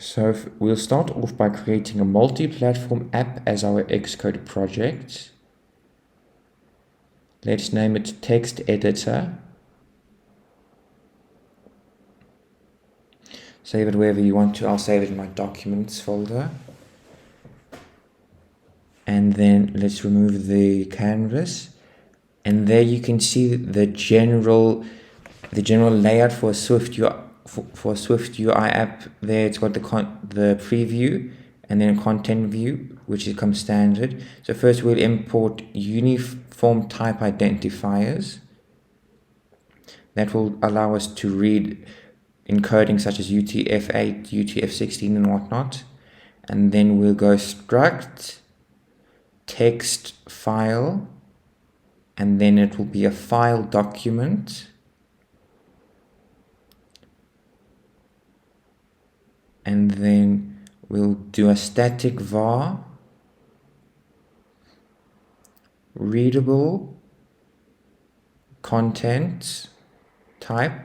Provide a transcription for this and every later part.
So we'll start off by creating a multi-platform app as our Xcode project. Let's name it text editor. Save it wherever you want to. I'll save it in my documents folder. And then let's remove the canvas. And there you can see the general layout for a SwiftUI app. There it's got the preview and then a content view, which comes standard. So first we'll import uniform type identifiers. That will allow us to read encoding such as UTF-8, UTF-16 and whatnot. And then we'll go struct text file, and then it will be a file document. And then we'll do a static var readable content type,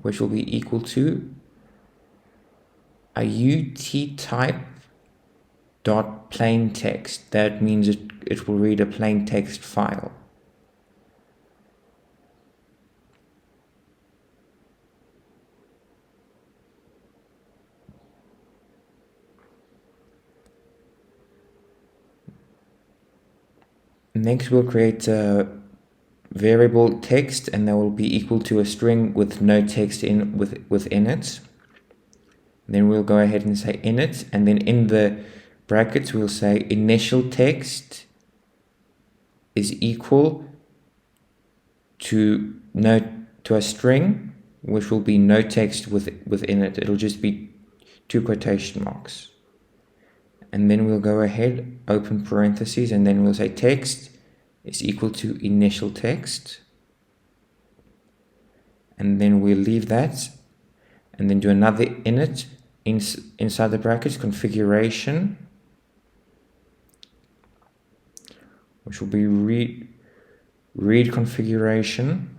which will be equal to a UT type dot plain text. That means it will read a plain text file. Next we'll create a variable text, and that will be equal to a string with no text within it. Then we'll go ahead and say init, and then in the brackets we'll say initial text is equal to a string, which will be no text within it. It'll just be 2 quotation marks. And then we'll go ahead, open parentheses, and then we'll say text is equal to initial text. And then we'll leave that, and then do another init inside the brackets, configuration, which will be read configuration.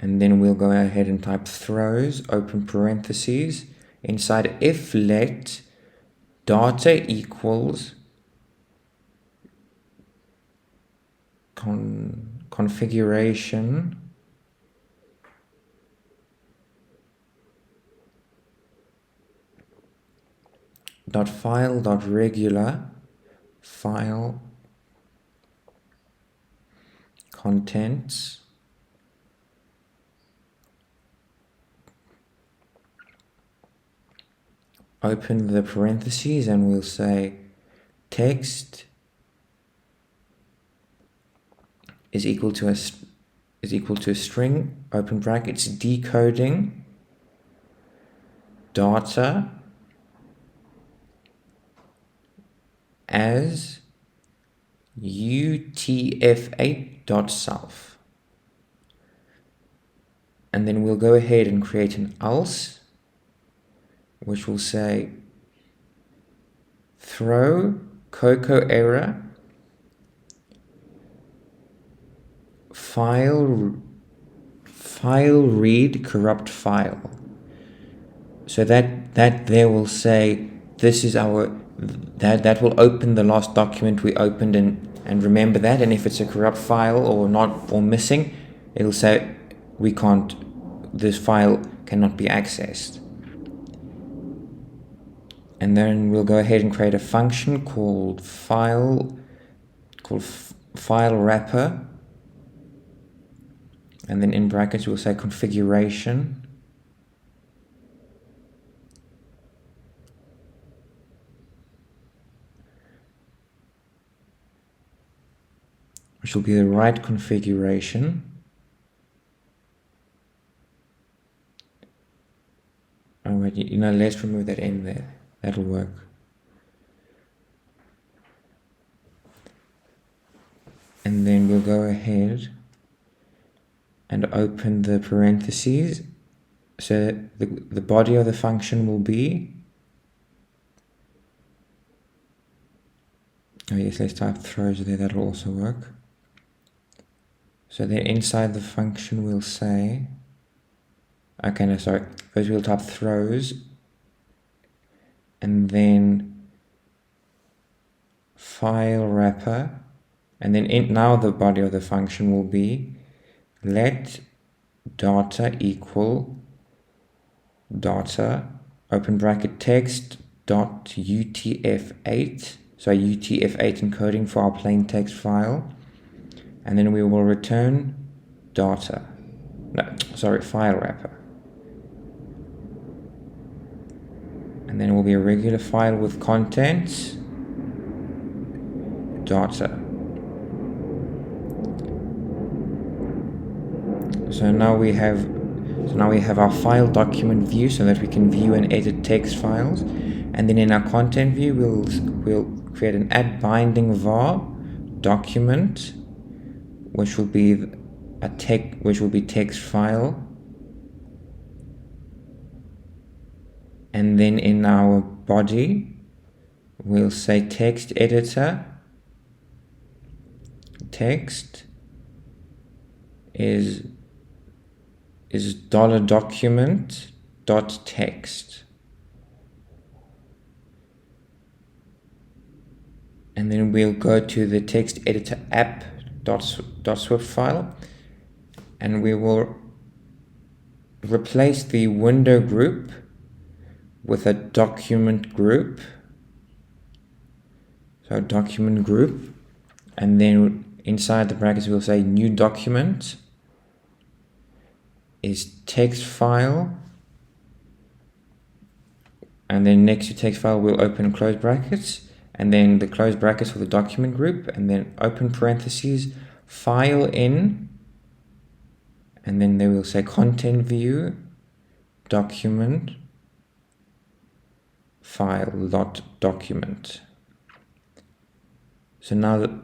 And then we'll go ahead and type throws, open parentheses, inside if let data equals configuration dot file dot regular file contents open the parentheses, and we'll say text is equal to a string, open brackets, decoding data as UTF-8.self. And then we'll go ahead and create an else, which will say throw Cocoa error file read corrupt file. So that there will say this is our that will open the last document we opened, and remember that. And if it's a corrupt file or missing, it'll say this file cannot be accessed. And then we'll go ahead and create a function called file wrapper, and then in brackets we'll say configuration, which will be the right configuration. Oh wait, let's remove that in there. That'll work. And then we'll go ahead and open the parentheses. So the body of the function will be, oh yes, let's type throws there, that'll also work. So then inside the function we'll say, okay, no, sorry, first we'll type throws, and then file wrapper, and then now the body of the function will be let data equal data, open bracket, text dot UTF-8, so UTF-8 encoding for our plain text file, and then we will return data, no, sorry, file wrapper, and then it will be a regular file with contents, data. So now we have our file document view, so that we can view and edit text files. And then in our content view, we'll create an add binding var document, which will be text file. And then in our body, we'll say text editor. Text is $document.text, and then we'll go to the text editor app.swift file, and we will replace the window group with a document group, so document group, and then inside the brackets we'll say new document is text file, and then next to text file we'll open and close brackets, and then the close brackets for the document group, and then open parentheses, file in, and then they will say content view document file dot document. So now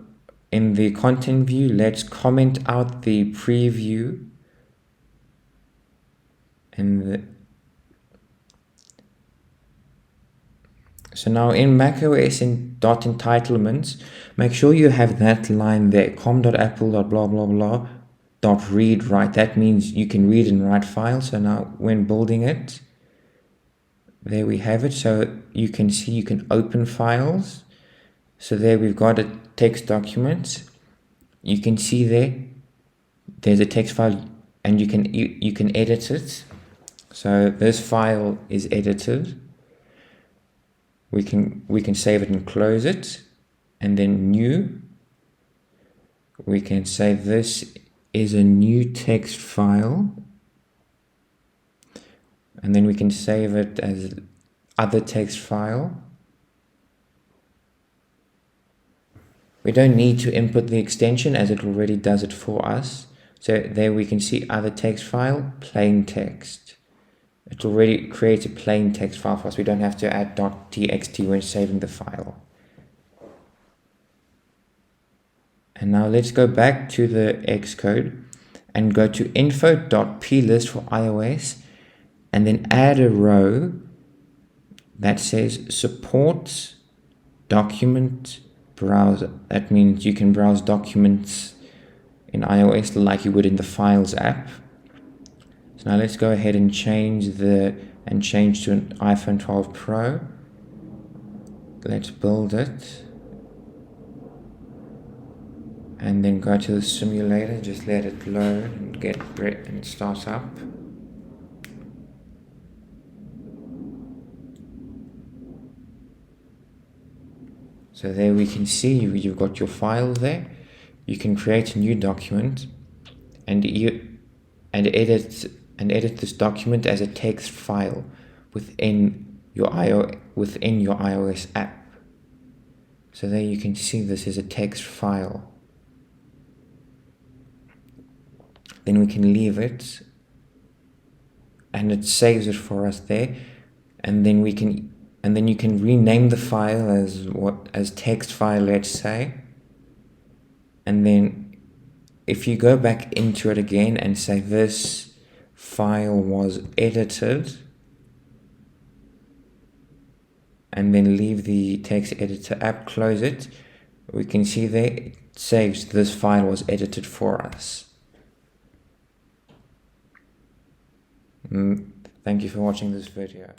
in the content view, let's comment out the preview so now in macOS in .entitlements, make sure you have that line there, com.apple.blah blah blah .read write. That means you can read and write files. So now when building it, there we have it. So you can see you can open files. So there we've got a text document. You can see there's a text file, and you can edit it. So this file is edited. We can save it and close it, and then new. We can say this is a new text file, and then we can save it as other text file. We don't need to input the extension as it already does it for us. So there we can see other text file, plain text. It already creates a plain text file for us. We don't have to add .txt when saving the file. And now let's go back to the Xcode and go to info.plist for iOS, and then add a row that says support document browser. That means you can browse documents in iOS like you would in the Files app. So now let's go ahead and change to an iPhone 12 Pro. Let's build it, and then go to the simulator. Just let it load and get ready and start up. So there we can see you've got your file there. You can create a new document and edit this document as a text file within your iOS app. So there you can see this is a text file. Then we can leave it, and it saves it for us there, and then you can rename the file as text file, let's say. And then if you go back into it again and say this file was edited, and then leave the text editor app, close it, we can see there it saves this file was edited for us. Thank you for watching this video.